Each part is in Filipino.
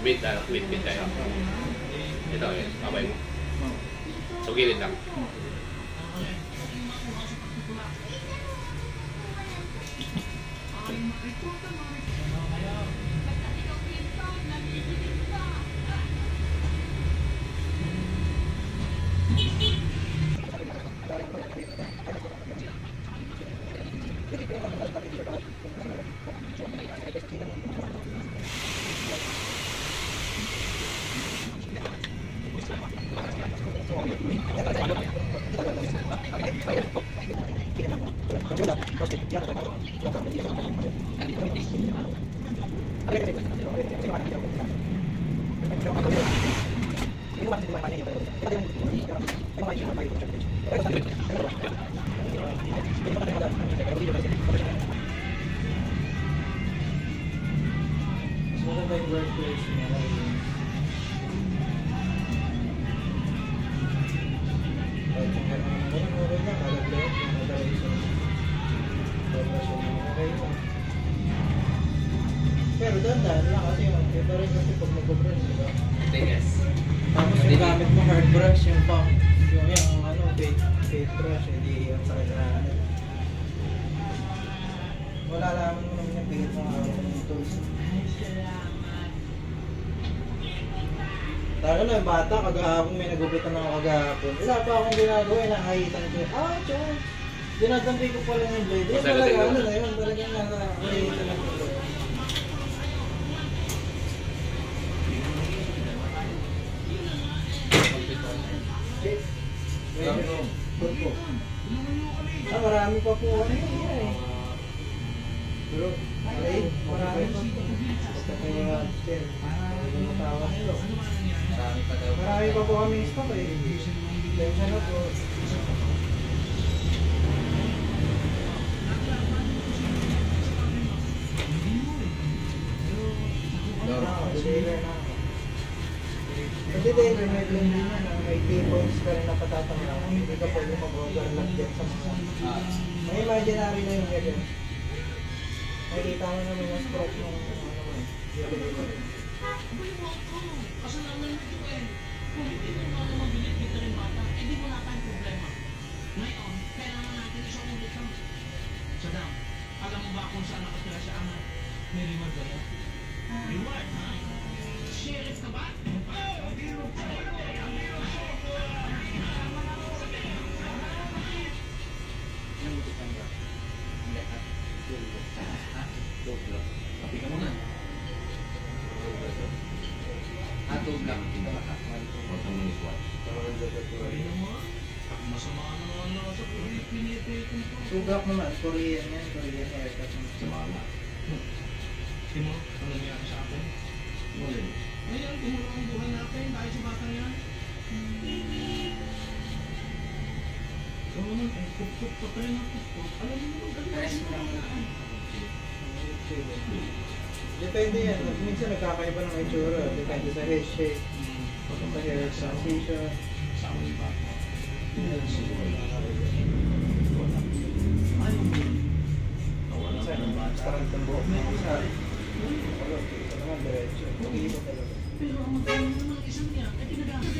Wait tayo. Ito, babay mo. So, gilid lang. Pero dandan lang kasi yung iba rin kasi pag mag-brush, diba? Yes. Tapos yung gamit mo hard brush, yung pang, yung ano, fade brush, hindi yung sakit na ano. Wala naman mo naman yung pihit mga yung tools. Lalo na yung bata, kagahapon may nagugutan ako kagahapon. Wala pa akong ginagawa, nakahitan ko. Tiyon! Dinadampi ko pala yung blade. Yun talaga, ano na yun, talagang nakahitan lang ko. Marami pa po ano yun eh. Pero, marami pa po. Basta kaya chill. Marami pa po kami stock eh. Tension na po. Deliver na. Kasi din, may blend din yan. May T-points ka rin na patatanggap. Hindi ka pwede mag-overlock dyan sa mga. May imaginary na yung gagawin. Nakikita mo naman yung stroke ng ano mo eh. Kasalanan mo ito eh. Kung hindi mo naman mabilit dito rin bata, hindi wala tayong problema. Ngayon, kailangan natin isang ulit lang. Saddam, alam mo ba kung saan nakatira si Ama? May reward ba yan? Reward? Sheriff ka ba? Kapit ka muna. Atog lang. Huwag kang maniswat. Masama naman na sa pinipit ito. Sugak naman, Korean yan, Korean haircut. Sumama. Timo, ano nangyari sa akin? Wala. Ngayon, tumulong ang buhay natin dahil sa batang yan. So naman, ay kukuk pa tayo na kukuk. Alam mo naman, ganun. Depende yan. Minsan nagkakaiba ng itsura. Depende sa head shape. Sa hair transition. Sa amin ba? Starang tambok na yung isa. Ito naman diretso. Mag-iiba talaga. Pero ang magaling naman ng isang niya, ay tinagamit.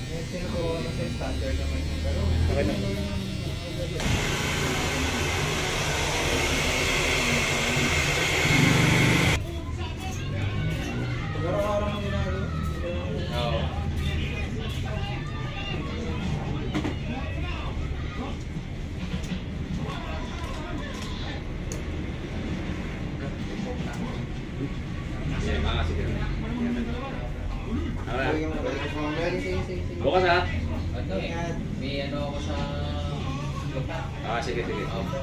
Yung sinukuha na sa standard naman yung pero. Okay na. Pag-araw-araw mo ginagawa. Oo. Sige. Bukas ha? Ano eh, may ano ako sa lupa. Sige. Opo.